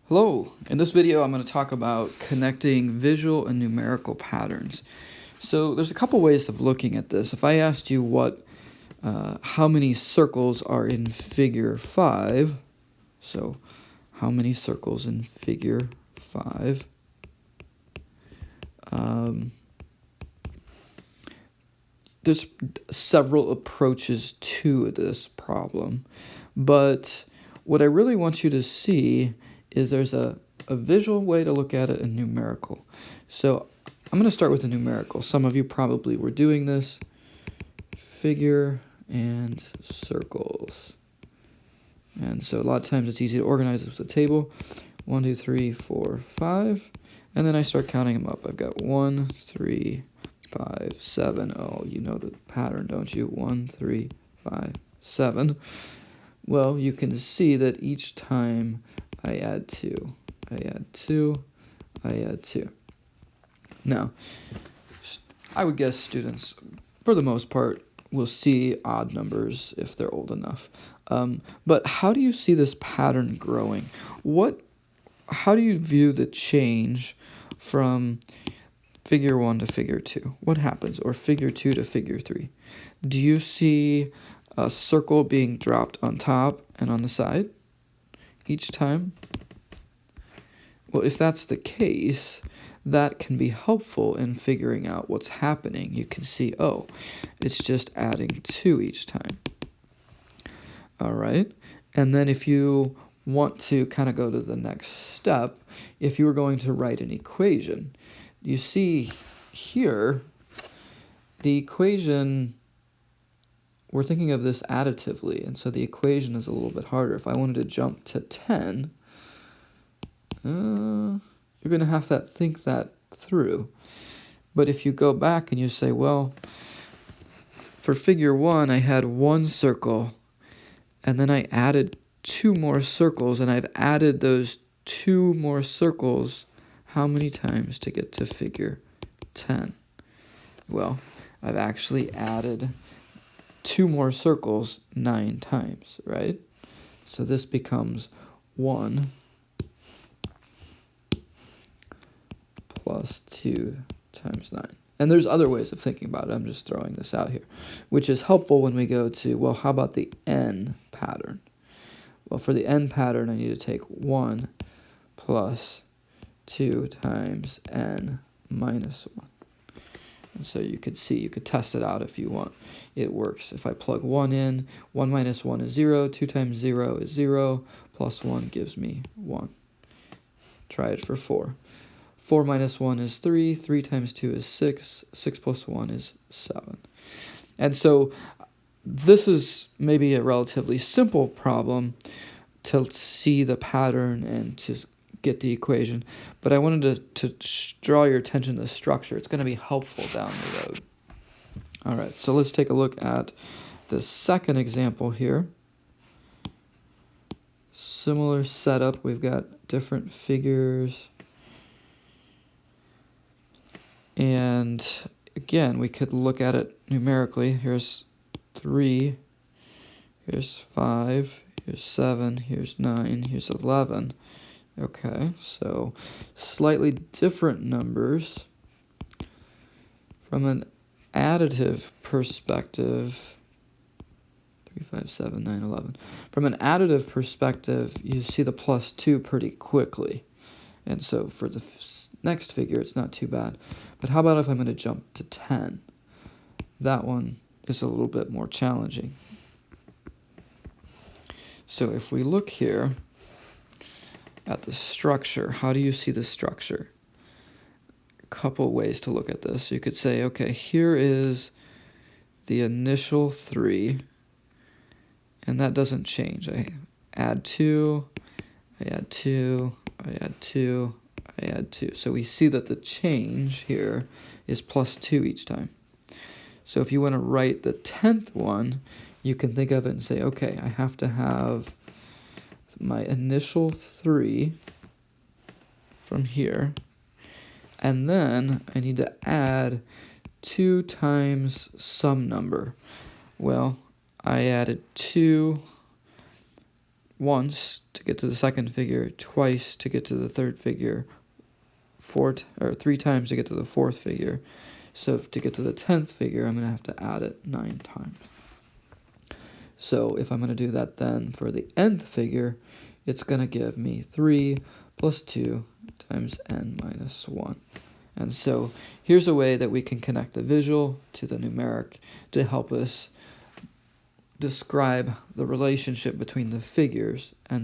Hello, in this video I'm going to talk about connecting visual and numerical patterns. So there's a couple ways of looking at this. If I asked you how many circles are in figure 5, so how many circles in figure 5, there's several approaches to this problem, but what I really want you to see is there's a visual way to look at it and numerical. So I'm going to start with a numerical. Some of you probably were doing this. Figure and circles. And so a lot of times it's easy to organize this with a table. 1, 2, 3, 4, 5. And then I start counting them up. I've got 1, 3, 5, 7. Oh, you know the pattern, don't you? 1, 3, 5, 7. Well, you can see that each time I add 2, I add 2, I add 2. Now, I would guess students, for the most part, will see odd numbers if they're old enough. But how do you see this pattern growing? How do you view the change from figure 1 to figure 2? What happens? Or figure 2 to figure 3? Do you see a circle being dropped on top and on the side each time? Well, if that's the case, that can be helpful in figuring out what's happening. You can see, oh, it's just adding 2 each time. All right. And then if you want to kind of go to the next step, if you were going to write an equation, you see here, the equation, we're thinking of this additively, and so the equation is a little bit harder. If I wanted to jump to 10, you're going to have to think that through. But if you go back and you say, well, for figure 1, I had 1 circle, and then I added 2 more circles, and I've added those 2 more circles how many times to get to figure 10? Well, I've actually added 2 more circles 9 times, right? So this becomes 1 plus 2 times 9. And there's other ways of thinking about it. I'm just throwing this out here, which is helpful when we go to, well, how about the n pattern? Well, for the n pattern, I need to take 1 plus 2 times n minus 1. And so you could see, you could test it out if you want. It works. If I plug 1 in, 1 minus 1 is 0, 2 times 0 is 0, plus 1 gives me 1. Try it for 4. 4 minus 1 is 3, 3 times 2 is 6, 6 plus 1 is 7. And so this is maybe a relatively simple problem to see the pattern and to get the equation, but I wanted to draw your attention to the structure. It's going to be helpful down the road. All right, so let's take a look at the second example here. Similar setup. We've got different figures. And again, we could look at it numerically. Here's 3, here's 5, here's 7, here's 9, here's 11. Okay, so slightly different numbers. From an additive perspective, 3, 5, 7, 9, 11. From an additive perspective, you see the plus 2 pretty quickly. And so for the next figure, it's not too bad. But how about if I'm going to jump to 10? That one is a little bit more challenging. So if we look here at the structure, how do you see the structure? A couple ways to look at this. You could say, okay, here is the initial 3, and that doesn't change. I add 2, I add 2, I add 2, I add 2. So we see that the change here is plus 2 each time. So if you want to write the 10th one, you can think of it and say, okay, I have to have my initial 3 from here, and then I need to add 2 times some number. Well, I added 2 once to get to the second figure, twice to get to the third figure, 3 times to get to the fourth figure. So to get to the 10th figure, I'm going to have to add it 9 times. So if I'm going to do that then for the nth figure, it's going to give me 3 plus 2 times n minus 1. And so here's a way that we can connect the visual to the numeric to help us describe the relationship between the figures and the